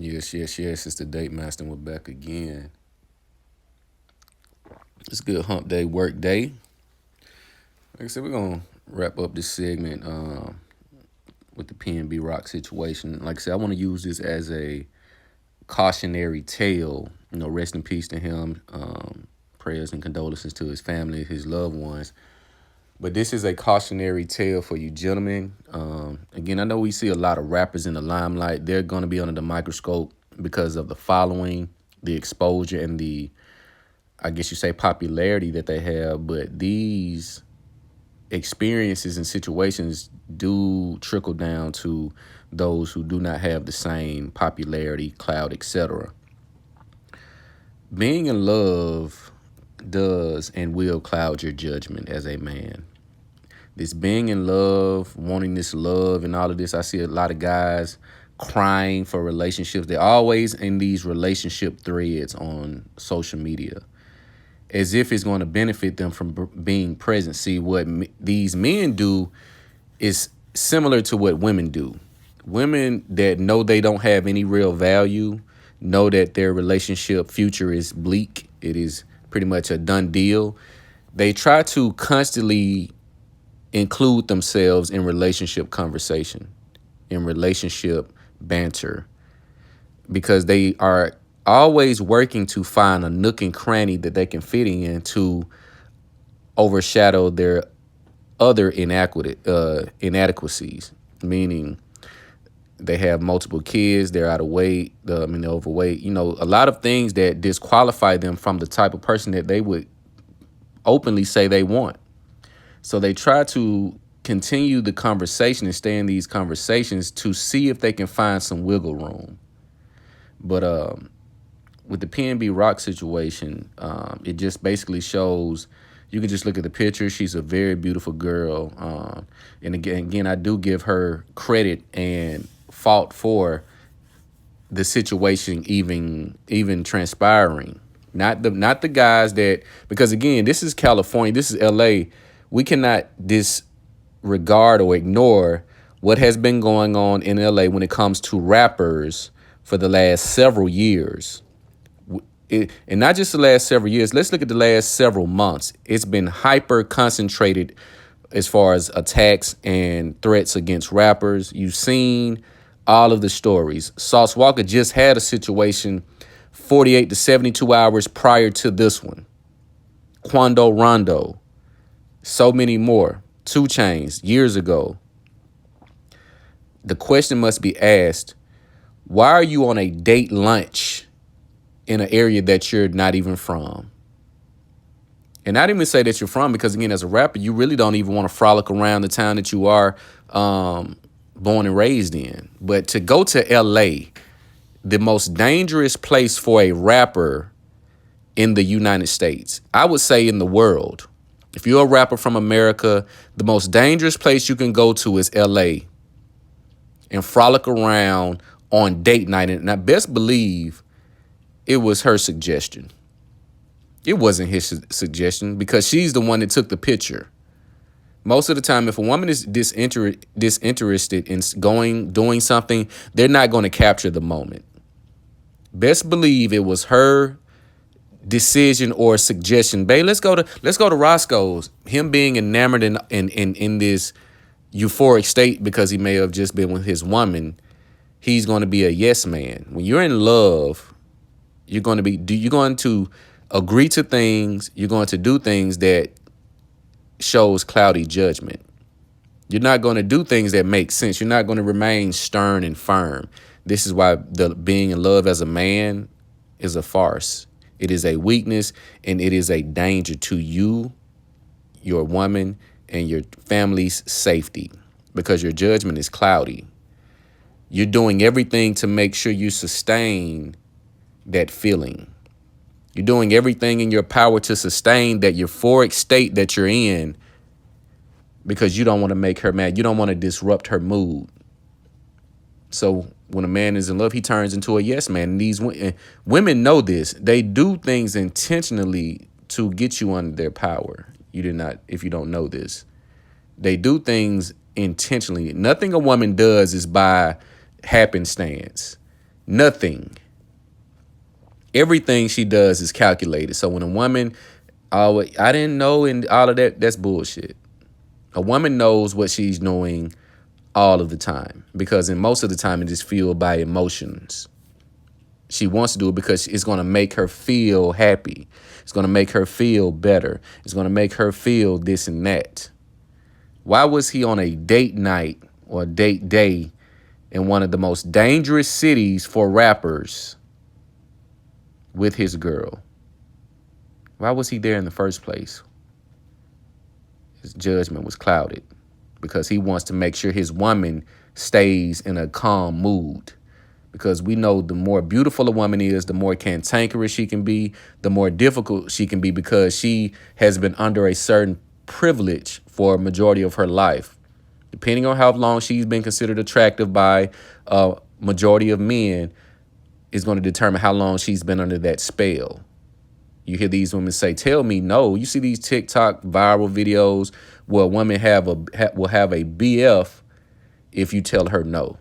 Yes, yes, yes. It's the Date Master. We're back again. It's a good hump day, work day. Like I said, we're gonna wrap up this segment with the PNB Rock situation. Like I said, I want to use this as a cautionary tale. Rest in peace to him. Prayers and condolences to his family, his loved ones. But this is a cautionary tale for you gentlemen. Again, I know we see a lot of rappers in the limelight. They're going to be under the microscope because of the following, the exposure, and the, I guess you say, popularity that they have. But these experiences and situations do trickle down to those who do not have the same popularity, clout, etc. Being in love does and will cloud your judgment as a man. This being in love, wanting this love and all of this, I see a lot of guys crying for relationships. They're always in these relationship threads on social media as if it's going to benefit them from being present. See, what these men do is similar to what women do. Women that know they don't have any real value, know that their relationship future is bleak, it is pretty much a done deal. They try to constantly include themselves in relationship conversation, in relationship banter, because they are always working to find a nook and cranny that they can fit in to overshadow their other inadequacies, meaning they have multiple kids, they're out of weight, they're overweight, a lot of things that disqualify them from the type of person that they would openly say they want. So they try to continue the conversation and stay in these conversations to see if they can find some wiggle room. But with the PNB Rock situation, it just basically shows. You can just look at the picture. She's a very beautiful girl, and again, I do give her credit and fault for the situation even transpiring. Not the guys that, because again, this is California, this is LA. We cannot disregard or ignore what has been going on in LA when it comes to rappers for the last several years. And not just the last several years. Let's look at the last several months. It's been hyper concentrated as far as attacks and threats against rappers. You've seen all of the stories. Sauce Walka just had a situation 48 to 72 hours prior to this one. Quando Rondo, so many more. 2 Chainz years ago. The question must be asked, why are you on a date lunch in an area that you're not even from? And I didn't even say that you're from, because again, as a rapper, you really don't even want to frolic around the town that you are born and raised in. But to go to LA, the most dangerous place for a rapper in the United States, I would say in the world. If you're a rapper from America, the most dangerous place you can go to is LA and frolic around on date night. And I best believe it was her suggestion. It wasn't his suggestion, because she's the one that took the picture. Most of the time, if a woman is disinterested in doing something, they're not going to capture the moment. Best believe it was her decision or suggestion. Babe, let's go to Roscoe's. Him being enamored in this euphoric state because he may have just been with his woman, he's going to be a yes man. When you're in love, you're going to agree to things, you're going to do things that shows cloudy judgment. You're not going to do things that make sense. You're not going to remain stern and firm. This is why the being in love as a man is a farce. It is a weakness, and it is a danger to you, your woman, and your family's safety, because your judgment is cloudy. You're doing everything to make sure you sustain that feeling. You're doing everything in your power to sustain that euphoric state that you're in, because you don't want to make her mad. You don't want to disrupt her mood. So when a man is in love, he turns into a yes man. And these women know this. They do things intentionally to get you under their power. If you don't know this. They do things intentionally. Nothing a woman does is by happenstance. Nothing. Everything she does is calculated. So when a woman, I didn't know, and all of that, that's bullshit. A woman knows what she's doing all of the time, because in most of the time it is fueled by emotions. She wants to do it because it's going to make her feel happy. It's going to make her feel better. It's going to make her feel this and that. Why was he on a date night or date day in one of the most dangerous cities for rappers with his girl? Why was he there in the first place? His judgment was clouded because he wants to make sure his woman stays in a calm mood. Because we know the more beautiful a woman is, the more cantankerous she can be, the more difficult she can be, because she has been under a certain privilege for a majority of her life. Depending on how long she's been considered attractive by a majority of men is going to determine how long she's been under that spell. You hear these women say, tell me no. You see these TikTok viral videos where a woman will have a BF if you tell her no.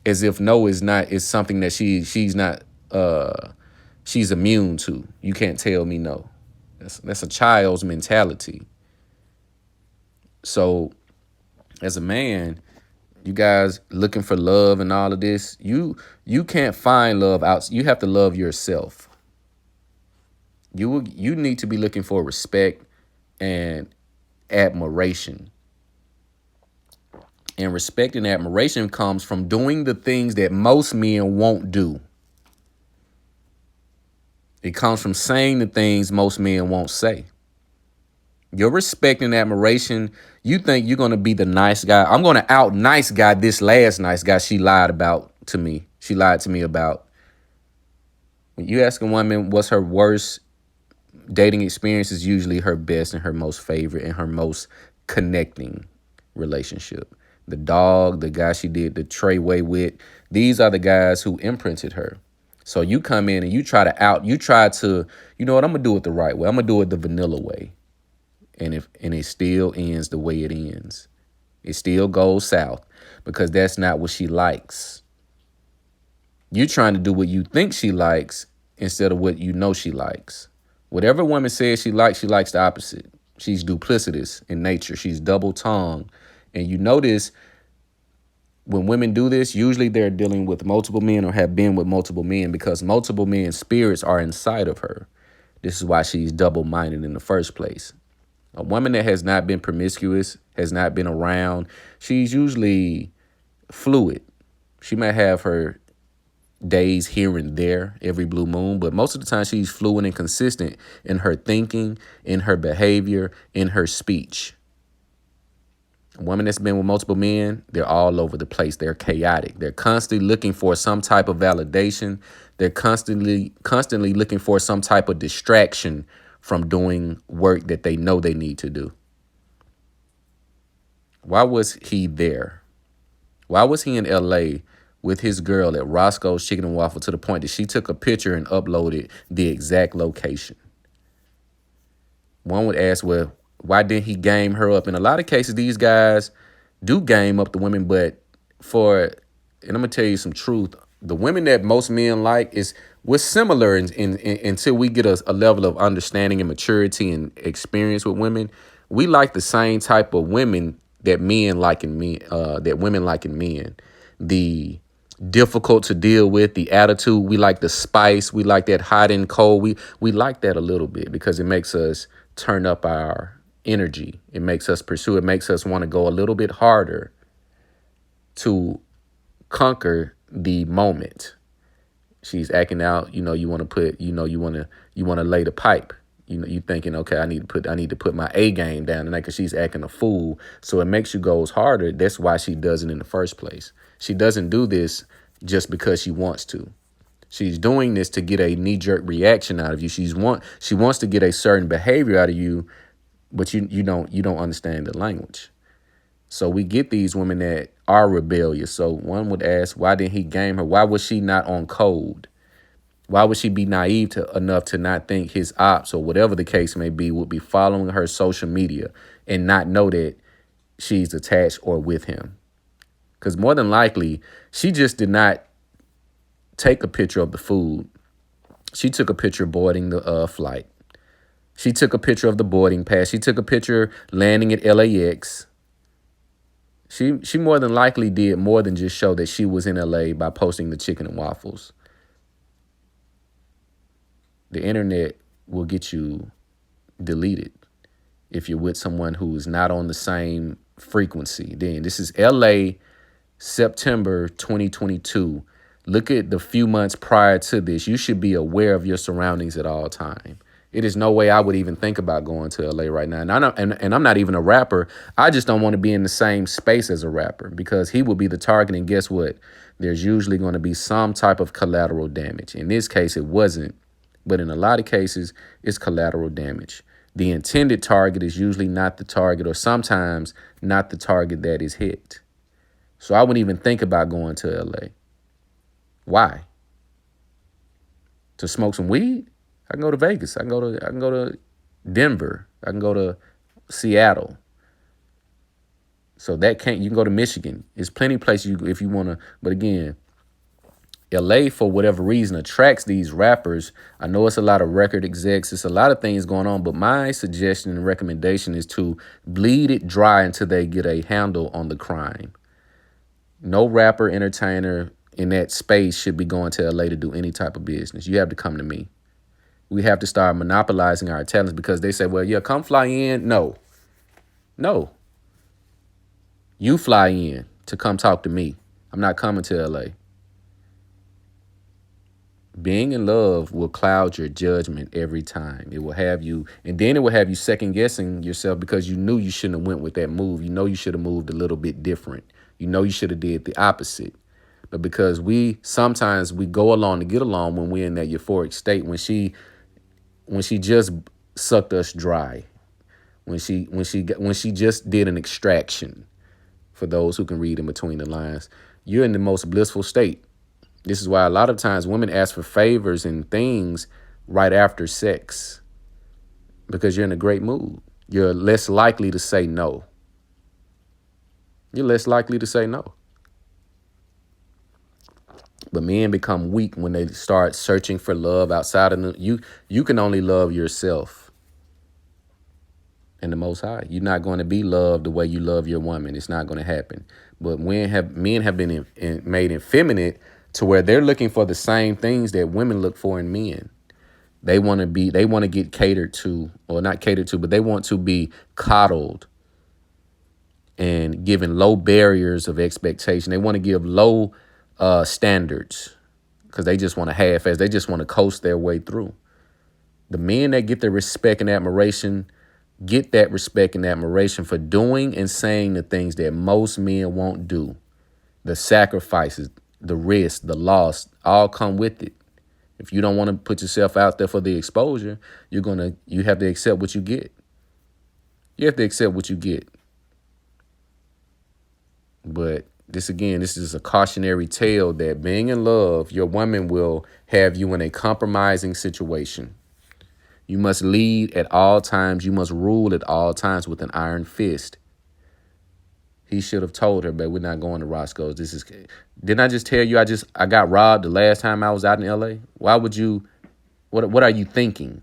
As if no is something that she's immune to. You can't tell me no. That's a child's mentality. So as a man, you guys looking for love and all of this, you can't find love out. You have to love yourself. You need to be looking for respect and admiration. And respect and admiration comes from doing the things that most men won't do. It comes from saying the things most men won't say. Your respect and admiration, you think you're going to be the nice guy. I'm going to out nice guy this last nice guy she lied to me about. When you ask a woman what's her worst dating experience, is usually her best and her most favorite and her most connecting relationship. The dog, the guy she did the Treyway with, these are the guys who imprinted her. So you come in and you try to, you know what, I'm going to do it the right way. I'm going to do it the vanilla way. And it still ends the way it ends. It still goes south because that's not what she likes. You're trying to do what you think she likes instead of what you know she likes. Whatever woman says she likes the opposite. She's duplicitous in nature. She's double-tongued. And you notice when women do this, usually they're dealing with multiple men or have been with multiple men, because multiple men's spirits are inside of her. This is why she's double-minded in the first place. A woman that has not been promiscuous, has not been around, she's usually fluid. She might have her days here and there every blue moon, but most of the time she's fluid and consistent in her thinking, in her behavior, in her speech. A woman that's been with multiple men, they're all over the place. They're chaotic. They're constantly looking for some type of validation. They're constantly looking for some type of distraction from doing work that they know they need to do. Why was he there? Why was he in LA with his girl at Roscoe's Chicken and Waffle to the point that she took a picture and uploaded the exact location? One would ask, well, why didn't he game her up? In a lot of cases, these guys do game up the women, but and I'm going to tell you some truth, the women that most men like we're similar until we get a level of understanding and maturity and experience with women. We like the same type of women that men like in men, that women like in men. The difficult to deal with, the attitude. We like the spice. We like that hot and cold. We like that a little bit because it makes us turn up our energy. It makes us pursue. It makes us want to go a little bit harder to conquer the moment. She's acting out. You want to lay the pipe. You thinking, okay, I need to put my A game down tonight because she's acting a fool. So it makes you go harder. That's why she does it in the first place. She doesn't do this just because she wants to. She's doing this to get a knee-jerk reaction out of you. She wants to get a certain behavior out of you, but you don't understand the language. So we get these women that are rebellious. So one would ask, why didn't he game her? Why was she not on code? Why would she be naive enough to not think his ops or whatever the case may be would be following her social media and not know that she's attached or with him? Because more than likely, she just did not take a picture of the food. She took a picture boarding the flight. She took a picture of the boarding pass. She took a picture landing at LAX. She more than likely did more than just show that she was in LA by posting the chicken and waffles. The internet will get you deleted if you're with someone who is not on the same frequency. Then this is LA, September 2022. Look at the few months prior to this. You should be aware of your surroundings at all time. It is no way I would even think about going to LA right now. And I'm not even a rapper. I just don't want to be in the same space as a rapper because he will be the target. And guess what? There's usually going to be some type of collateral damage. In this case, it wasn't. But in a lot of cases, it's collateral damage. The intended target is usually not the target, or sometimes not the target that is hit. So I wouldn't even think about going to LA. Why? To smoke some weed? I can go to Vegas. I can go to Denver. I can go to Seattle. So you can go to Michigan. There's plenty of places if you want to. But again, LA, for whatever reason, attracts these rappers. I know it's a lot of record execs. It's a lot of things going on. But my suggestion and recommendation is to bleed it dry until they get a handle on the crime. No rapper, entertainer in that space should be going to LA to do any type of business. You have to come to me. We have to start monopolizing our talents because they say, well, yeah, come fly in. No. You fly in to come talk to me. I'm not coming to LA. Being in love will cloud your judgment every time. It will have you, and then it will have you second guessing yourself because you knew you shouldn't have went with that move. You know you should have moved a little bit different. You know you should have did the opposite. But because sometimes we go along to get along when we're in that euphoric state, when she just sucked us dry, when she just did an extraction, for those who can read in between the lines, you're in the most blissful state. This is why a lot of times women ask for favors and things right after sex because you're in a great mood. You're less likely to say no. You're less likely to say no. But men become weak when they start searching for love outside of you. You can only love yourself and the Most High. You're not going to be loved the way you love your woman. It's not going to happen. But men have been made effeminate to where they're looking for the same things that women look for in men. They want to get catered to, or not catered to, but they want to be coddled and given low barriers of expectation. They want to give low standards because they just want to half-ass. They just want to coast their way through. The men that get the respect and admiration get that respect and admiration for doing and saying the things that most men won't do. The sacrifices, the risk, the loss, all come with it. If you don't want to put yourself out there for the exposure, you have to accept what you get. You have to accept what you get. But this is a cautionary tale that being in love, your woman will have you in a compromising situation. You must lead at all times. You must rule at all times with an iron fist. He should have told her, but we're not going to Roscoe's. Didn't I just tell you I got robbed the last time I was out in LA? Why would you, what are you thinking?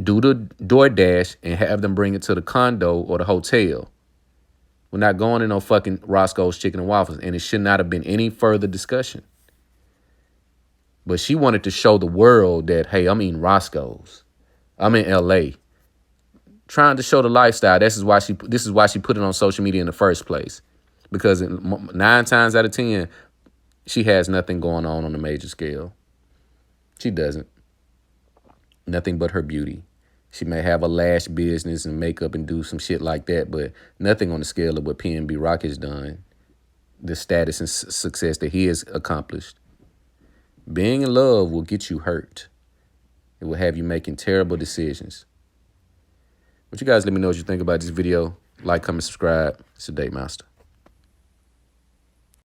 Do the DoorDash and have them bring it to the condo or the hotel. We're not going to no fucking Roscoe's Chicken and Waffles, and it should not have been any further discussion. But she wanted to show the world that, hey, I'm eating Roscoe's. I'm in LA. Trying to show the lifestyle. This is why she put it on social media in the first place. Because 9 times out of 10, she has nothing going on a major scale. She doesn't. Nothing but her beauty. She may have a lash business and makeup and do some shit like that, but nothing on the scale of what PNB Rock has done. The status and success that he has accomplished. Being in love will get you hurt. It will have you making terrible decisions. But you guys let me know what you think about this video. Like, comment, subscribe. It's the Date Master.